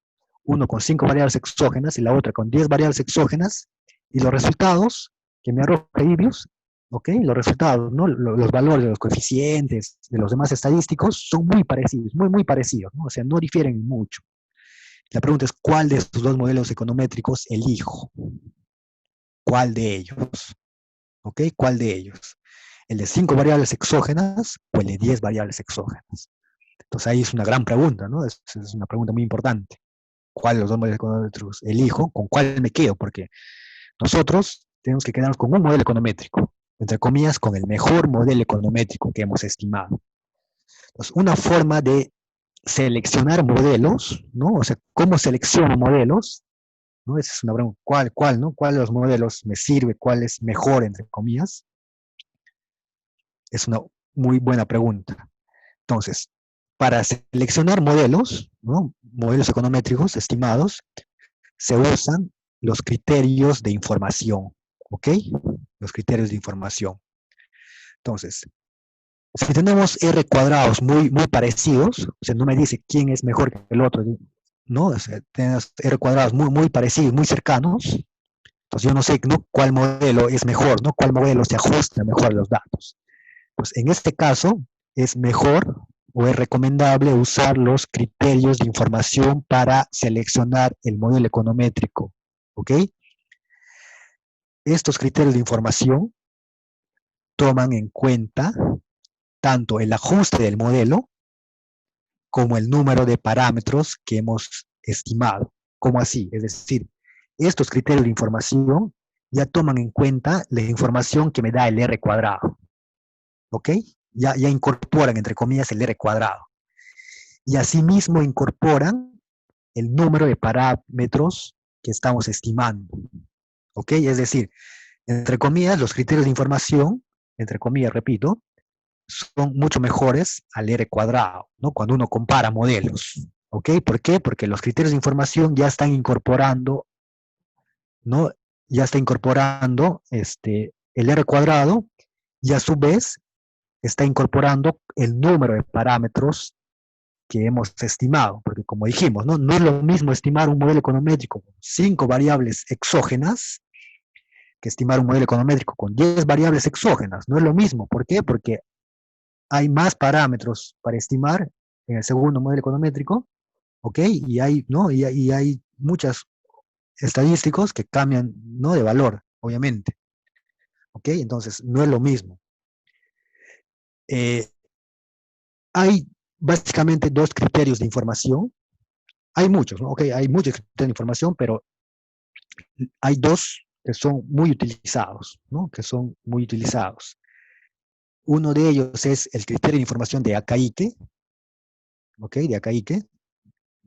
uno con 5 variables exógenas y la otra con 10 variables exógenas, y los resultados que me arroja Ibios, ¿ok? Los resultados, ¿no?, los valores de los coeficientes, de los demás estadísticos, son muy parecidos, muy parecidos, ¿no? O sea, no difieren mucho. La pregunta es, ¿cuál de estos dos modelos econométricos elijo? ¿Cuál de ellos? ¿Ok? ¿Cuál de ellos? ¿El de 5 variables exógenas o el de 10 variables exógenas? Entonces ahí es una gran pregunta, ¿no? Es una pregunta muy importante. ¿Cuál de los dos modelos econométricos elijo? ¿Con cuál me quedo? Porque nosotros tenemos que quedarnos con un modelo econométrico, entre comillas, con el mejor modelo econométrico que hemos estimado. Entonces, una forma de seleccionar modelos, ¿no? O sea, ¿cómo selecciono modelos? ¿No? Esa es una pregunta. ¿no? ¿Cuál de los modelos me sirve? ¿Cuál es mejor, entre comillas? Es una muy buena pregunta. Entonces, para seleccionar modelos, ¿no?, modelos econométricos estimados, se usan los criterios de información, ¿ok? Los criterios de información. Entonces, si tenemos R cuadrados muy parecidos, o sea, no me dice quién es mejor que el otro, ¿no? O sea, tenemos R cuadrados muy parecidos, muy cercanos, entonces yo no sé, ¿no?, cuál modelo es mejor, ¿no? Cuál modelo se ajusta mejor a los datos. Pues en este caso es mejor o es recomendable usar los criterios de información para seleccionar el modelo econométrico, ¿ok? Estos criterios de información toman en cuenta tanto el ajuste del modelo como el número de parámetros que hemos estimado. ¿Cómo así? Es decir, estos criterios de información ya toman en cuenta la información que me da el R cuadrado. ¿Ok? Ya incorporan, entre comillas, el R cuadrado. Y asimismo incorporan el número de parámetros que estamos estimando. ¿Ok? Es decir, entre comillas, los criterios de información, entre comillas, repito, son mucho mejores al R cuadrado, ¿no? Cuando uno compara modelos. ¿Ok? ¿Por qué? Porque los criterios de información ya están incorporando, ¿no? Ya está incorporando el R cuadrado y a su vez está incorporando el número de parámetros que hemos estimado, porque como dijimos, no es lo mismo estimar un modelo econométrico con 5 variables exógenas que estimar un modelo econométrico con 10 variables exógenas. No es lo mismo. ¿Por qué? Porque hay más parámetros para estimar en el segundo modelo econométrico, ¿ok? Y hay, ¿no? Y hay muchos estadísticos que cambian, ¿no? De valor, obviamente, ¿ok? Entonces, no es lo mismo. Hay básicamente dos criterios de información. Hay muchos, ¿no? Okay, hay muchos criterios de información, pero hay dos que son muy utilizados, ¿no? Que son muy utilizados. Uno de ellos es el criterio de información de Akaique, ¿ok? De Akaique.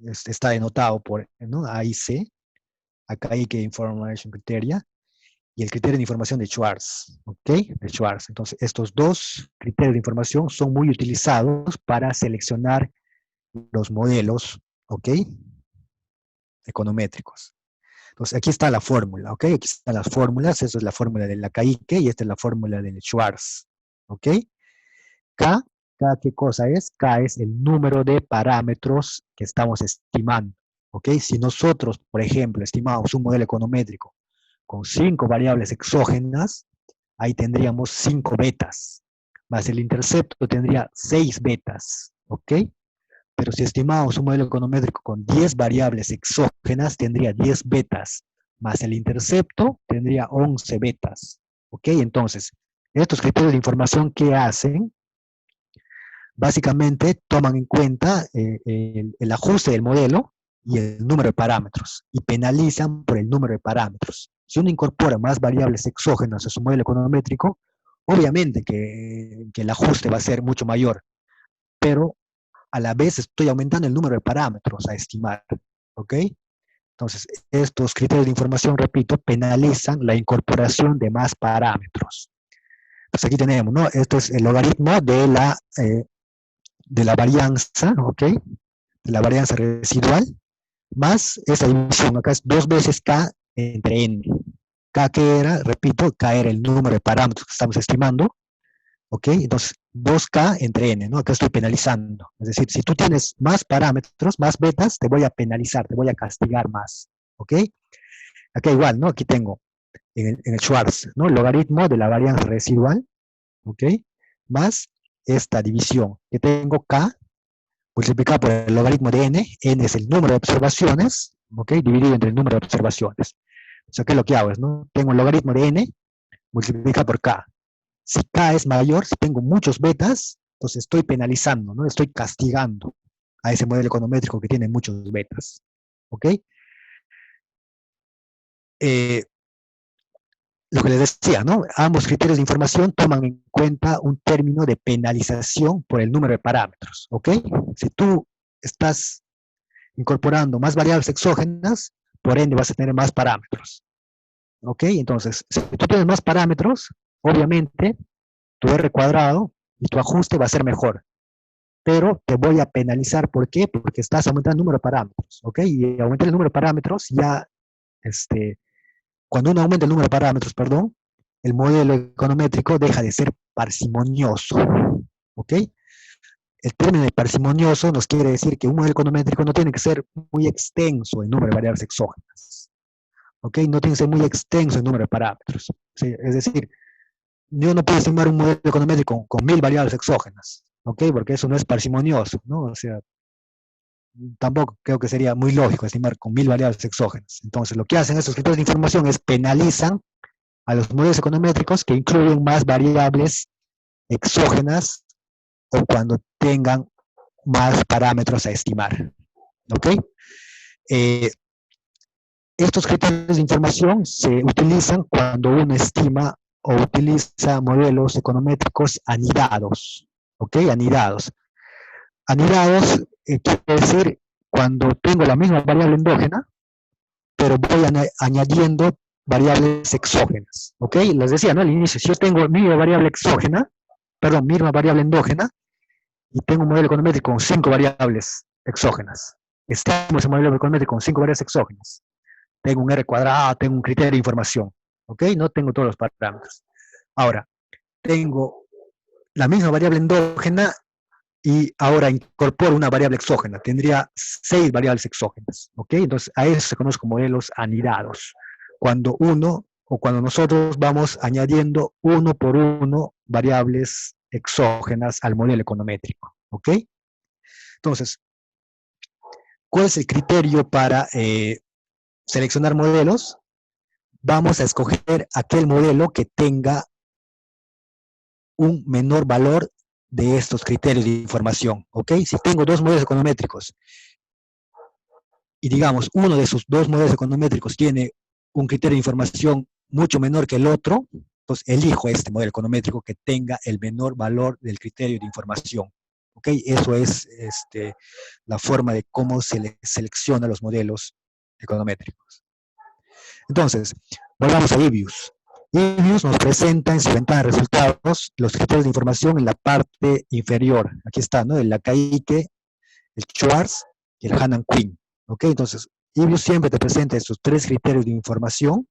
Está denotado por, ¿no? AIC, Akaique Information Criteria, y el criterio de información de Schwartz, ¿ok? De Schwartz. Entonces, estos dos criterios de información son muy utilizados para seleccionar los modelos, ¿ok? Econométricos. Entonces, aquí está la fórmula, ¿ok? Aquí están las fórmulas. Esta es la fórmula de la Akaique y esta es la fórmula del Schwartz, ¿ok? K, K, ¿qué cosa es? K es el número de parámetros que estamos estimando, ¿ok? Si nosotros, por ejemplo, estimamos un modelo econométrico con 5 variables exógenas, ahí tendríamos 5 betas, más el intercepto tendría 6 betas, ¿ok? Pero si estimamos un modelo econométrico con 10 variables exógenas, tendría 10 betas, más el intercepto tendría 11 betas. ¿Ok? Entonces, estos criterios de información, ¿qué hacen? Básicamente toman en cuenta el ajuste del modelo y el número de parámetros, y penalizan por el número de parámetros. Si uno incorpora más variables exógenas a su modelo econométrico, obviamente que el ajuste va a ser mucho mayor, pero a la vez estoy aumentando el número de parámetros a estimar, ¿ok? Entonces, estos criterios de información, repito, penalizan la incorporación de más parámetros. Entonces, aquí tenemos, ¿no? Esto es el logaritmo de la varianza, ¿ok? De la varianza residual, más esa división, acá es 2 veces K entre N. K que era, repito, K era el número de parámetros que estamos estimando, ¿ok? Entonces, 2K entre N, ¿no? Acá estoy penalizando. Es decir, si tú tienes más parámetros, más betas, te voy a penalizar, te voy a castigar más, ¿ok? Acá igual, ¿no? Aquí tengo en el Schwartz, ¿no? El logaritmo de la varianza residual, ¿ok? Más esta división, que tengo K multiplicado por el logaritmo de N. N es el número de observaciones, ¿ok? Dividido entre el número de observaciones. O sea, ¿qué es lo que hago? Es, ¿no? Tengo el logaritmo de N multiplicado por K. Si K es mayor, si tengo muchos betas, entonces estoy penalizando, ¿no? Estoy castigando a ese modelo econométrico que tiene muchos betas. ¿Ok? Lo que les decía, ¿no? Ambos criterios de información toman en cuenta un término de penalización por el número de parámetros. ¿Ok? Si tú estás incorporando más variables exógenas, por ende vas a tener más parámetros. ¿Ok? Entonces, si tú tienes más parámetros, obviamente tu R cuadrado y tu ajuste va a ser mejor. Pero te voy a penalizar, ¿por qué? Porque estás aumentando el número de parámetros, ¿ok? Y aumentar el número de parámetros ya, cuando uno aumenta el número de parámetros, perdón, el modelo econométrico deja de ser parsimonioso, ¿ok? El término de parsimonioso nos quiere decir que un modelo econométrico no tiene que ser muy extenso en número de variables exógenas, ¿ok? No tiene que ser muy extenso en número de parámetros, ¿sí? Es decir, yo no puedo estimar un modelo econométrico con 1000 variables exógenas, ¿ok? Porque eso no es parsimonioso, ¿no? O sea, tampoco creo que sería muy lógico estimar con 1000 variables exógenas. Entonces, lo que hacen estos criterios de información es penalizan a los modelos econométricos que incluyen más variables exógenas o cuando tengan más parámetros a estimar. ¿Ok? Estos criterios de información se utilizan cuando uno estima o utiliza modelos econométricos anidados, ¿ok? Anidados. Anidados quiere decir cuando tengo la misma variable endógena, pero voy añadiendo variables exógenas, ¿ok? Les decía, ¿no? Al inicio, si yo tengo mi variable exógena, perdón, misma variable endógena, y tengo un modelo econométrico con 5 variables exógenas. Estimo ese modelo econométrico con 5 variables exógenas. Tengo un R cuadrado, tengo un criterio de información, ¿ok? No tengo todos los parámetros. Ahora, tengo la misma variable endógena y ahora incorporo una variable exógena. Tendría 6 variables exógenas, ¿ok? Entonces, a eso se conoce como modelos anidados. Cuando uno o cuando nosotros vamos añadiendo uno por uno variables exógenas al modelo econométrico, ¿ok? Entonces, ¿cuál es el criterio para seleccionar modelos? Vamos a escoger aquel modelo que tenga un menor valor de estos criterios de información, ¿ok? Si tengo dos modelos econométricos y digamos uno de esos dos modelos econométricos tiene un criterio de información mucho menor que el otro, pues elijo este modelo econométrico que tenga el menor valor del criterio de información, ¿ok? Eso es la forma de cómo se le selecciona los modelos econométricos. Entonces, volvamos a Ibius. Ibius nos presenta en su ventana de resultados los criterios de información en la parte inferior. Aquí está, ¿no? El Lacaique, el Schwartz y el Hannan Quinn. ¿Ok? Entonces, Ibius siempre te presenta estos tres criterios de información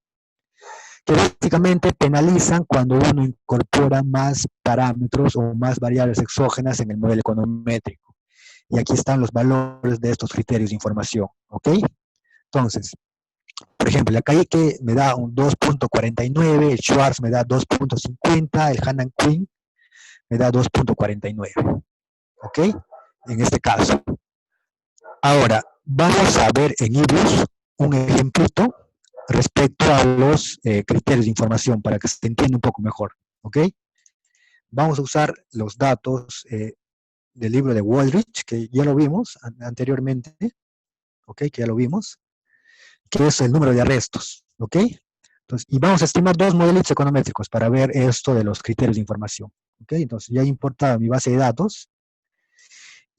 que básicamente penalizan cuando uno incorpora más parámetros o más variables exógenas en el modelo econométrico. Y aquí están los valores de estos criterios de información. ¿Ok? Entonces, por ejemplo, la Lacaique me da un 2.49, el Schwartz me da 2.50, el Hannan Quinn me da 2.49. ¿Ok? En este caso. Ahora, vamos a ver en Ibius un ejemplito respecto a los criterios de información para que se entienda un poco mejor. ¿Ok? Vamos a usar los datos del libro de Waldrich, que ya lo vimos anteriormente. ¿Ok? Que ya lo vimos. Que es el número de arrestos. ¿Ok? Entonces, y vamos a estimar dos modelitos econométricos para ver esto de los criterios de información. ¿Ok? Entonces, ya he importado mi base de datos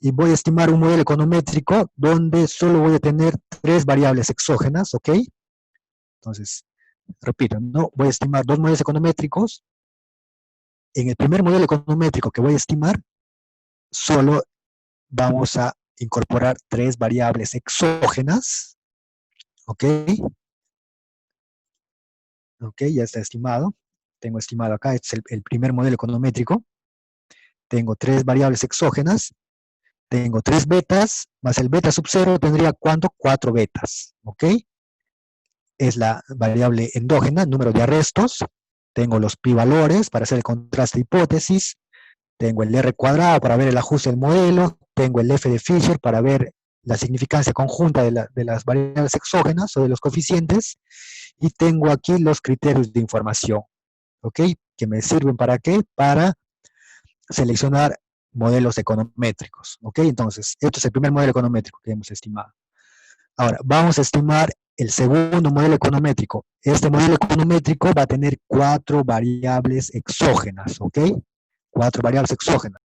y voy a estimar un modelo econométrico donde solo voy a tener tres variables exógenas. ¿Ok? Entonces, repito, no voy a estimar dos modelos econométricos. En el primer modelo econométrico que voy a estimar, solo vamos a incorporar tres variables exógenas. ¿Ok? Ok, ya está estimado. Tengo estimado acá, este es el primer modelo econométrico. Tengo tres variables exógenas. Tengo tres betas, más el beta sub 0 tendría ¿cuánto? 4 betas. ¿Ok? Es la variable endógena, número de arrestos. Tengo los pi valores para hacer el contraste de hipótesis. Tengo el R cuadrado para ver el ajuste del modelo. Tengo el F de Fisher para ver la significancia conjunta de las variables exógenas o de los coeficientes. Y tengo aquí los criterios de información. ¿Ok? Que me sirven para qué? Para seleccionar modelos econométricos. ¿Ok? Entonces, este es el primer modelo econométrico que hemos estimado. Ahora, vamos a estimar el segundo modelo econométrico. Este modelo econométrico va a tener cuatro variables exógenas. ¿Ok? Cuatro variables exógenas.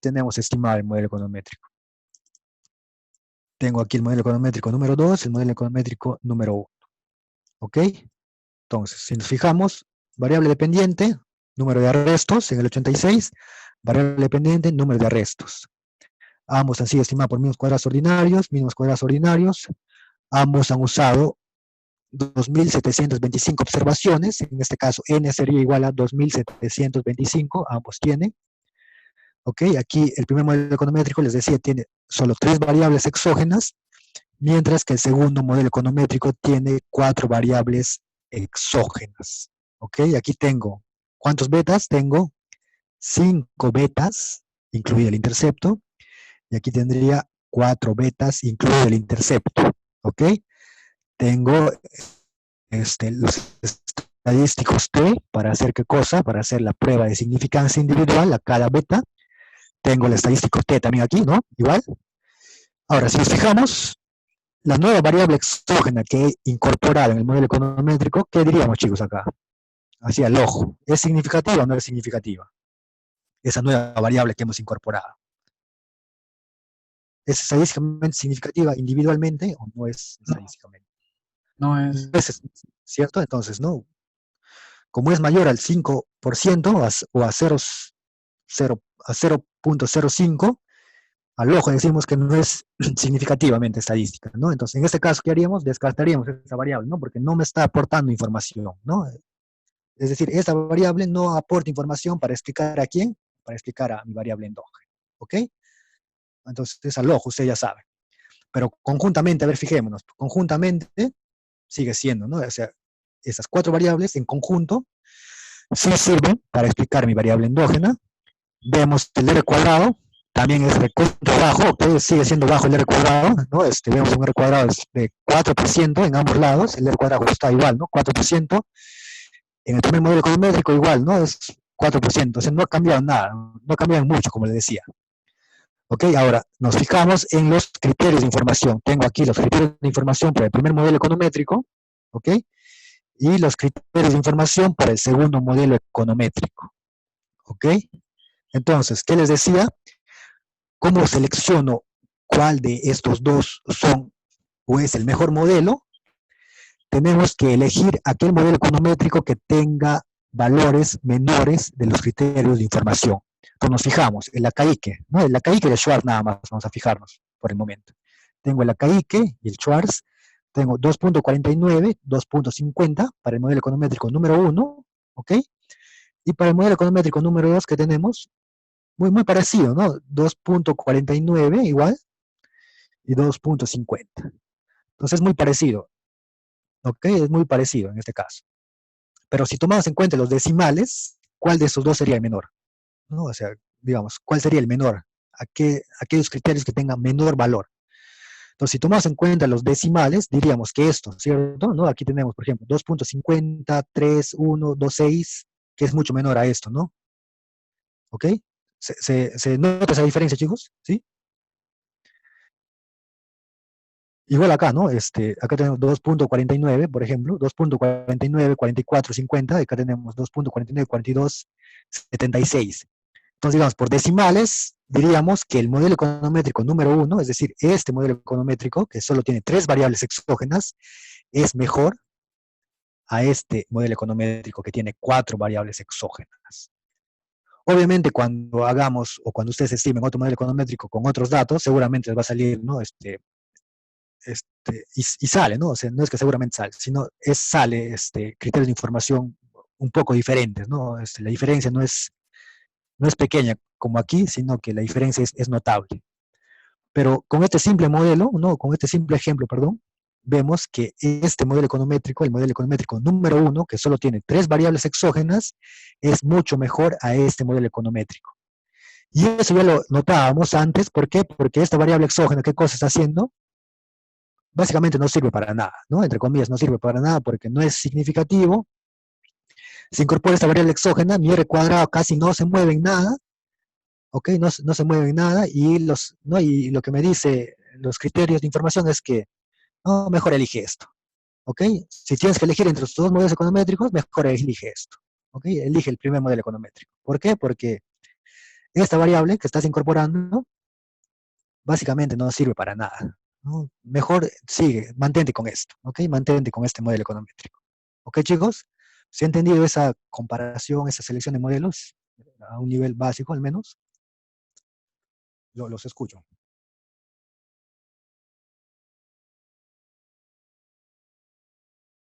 Tenemos estimado el modelo econométrico. Tengo aquí el modelo econométrico número 2, el modelo econométrico número 1. ¿Ok? Entonces, si nos fijamos, variable dependiente, número de arrestos en el 86, variable dependiente, número de arrestos. Ambos han sido estimados por mismos cuadrados ordinarios. Ambos han usado 2.725 observaciones. En este caso, n sería igual a 2.725. Ambos tienen. ¿Ok? Aquí el primer modelo econométrico, les decía, tiene solo tres variables exógenas, mientras que el segundo modelo econométrico tiene cuatro variables exógenas. ¿Ok? Aquí tengo, ¿cuántos betas? Tengo 5 betas, incluido el intercepto, y aquí tendría 4 betas, incluido el intercepto. ¿Ok? Tengo los estadísticos T para hacer qué cosa, para hacer la prueba de significancia individual a cada beta. Tengo el estadístico T también aquí, ¿no? Igual. Ahora, si nos fijamos, la nueva variable exógena que he incorporado en el modelo econométrico, ¿qué diríamos, chicos, acá? Hacia el ojo. ¿Es significativa o no es significativa? Esa nueva variable que hemos incorporado. ¿Es estadísticamente significativa individualmente o no es estadísticamente? No es. ¿Es cierto? Entonces, no. Como es mayor al 5% o a 0.05, al ojo decimos que no es significativamente estadística, ¿no? Entonces, en este caso, ¿qué haríamos? Descartaríamos esa variable, ¿no? Porque no me está aportando información, ¿no? Es decir, esta variable no aporta información para explicar a quién, para explicar a mi variable endógena, ¿ok? Entonces, al ojo, usted ya sabe. Pero conjuntamente, a ver, fijémonos, conjuntamente sigue siendo, ¿no? O sea, esas cuatro variables en conjunto sí sirven para explicar mi variable endógena. Vemos el R cuadrado, también es recontra bajo, ¿ok? Sigue siendo bajo el R cuadrado, ¿no? Vemos un R cuadrado de 4% en ambos lados, el R cuadrado está igual, ¿no? 4%. En el primer modelo econométrico igual, ¿no? Es 4%, o sea, no ha cambiado nada, no ha cambiado mucho, como le decía. ¿Ok? Ahora, nos fijamos en los criterios de información. Tengo aquí los criterios de información para el primer modelo econométrico, ¿ok? Y los criterios de información para el segundo modelo econométrico, ¿ok? Entonces, ¿qué les decía? ¿Cómo selecciono cuál de estos dos son o es el mejor modelo? Tenemos que elegir aquel modelo econométrico que tenga valores menores de los criterios de información. Entonces nos fijamos, el Akaique, ¿no? El Akaique de Schwarz nada más, vamos a fijarnos por el momento. Tengo el Akaique y el Schwarz, tengo 2.49, 2.50 para el modelo econométrico número 1, ¿ok? Y para el modelo econométrico número 2 que tenemos, muy parecido, ¿no? 2.49 igual y 2.50. Entonces es muy parecido, ¿ok? Es muy parecido en este caso. Pero si tomamos en cuenta los decimales, ¿cuál de esos dos sería el menor? ¿No? O sea, digamos, ¿cuál sería el menor? Aquellos criterios que tengan menor valor. Entonces, si tomamos en cuenta los decimales, diríamos que esto, ¿cierto? ¿No? Aquí tenemos, por ejemplo, 2.50, 3, 1, 2, 6, que es mucho menor a esto, ¿no? ¿Ok? ¿Se nota esa diferencia, chicos? ¿Sí? Igual acá, ¿no? Acá tenemos 2.49, por ejemplo, 2.49, 44, 50, acá tenemos 2.49, 42, 76. Entonces, digamos, por decimales, diríamos que el modelo econométrico número 1, es decir, este modelo econométrico, que solo tiene 3 variables exógenas, es mejor a este modelo econométrico que tiene 4 variables exógenas. Obviamente, cuando hagamos, o cuando ustedes estimen otro modelo econométrico con otros datos, seguramente les va a salir, ¿no? Y sale, ¿no? O sea, no es que seguramente sale, sino sale criterios de información un poco diferentes, ¿no? La diferencia no es pequeña como aquí, sino que la diferencia es notable. Pero con este simple modelo, ¿no? Con este simple ejemplo, perdón, vemos que este modelo econométrico, el modelo econométrico número 1, que solo tiene 3 variables exógenas, es mucho mejor a este modelo econométrico. Y eso ya lo notábamos antes, ¿por qué? Porque esta variable exógena, ¿qué cosa está haciendo? Básicamente no sirve para nada, ¿no? Entre comillas, no sirve para nada porque no es significativo. Se incorpora esta variable exógena, mi R cuadrado casi no se mueve en nada, ¿ok? No se mueve en nada y lo que me dice los criterios de información es que, no, mejor elige esto, ¿ok? Si tienes que elegir entre los dos modelos econométricos, mejor elige esto, ¿ok? Elige el primer modelo econométrico. ¿Por qué? Porque esta variable que estás incorporando básicamente no sirve para nada, ¿no? Mejor sigue, mantente con esto, ¿ok? Mantente con este modelo econométrico. ¿Ok, chicos? ¿Se ha entendido esa comparación, esa selección de modelos a un nivel básico al menos? Los escucho.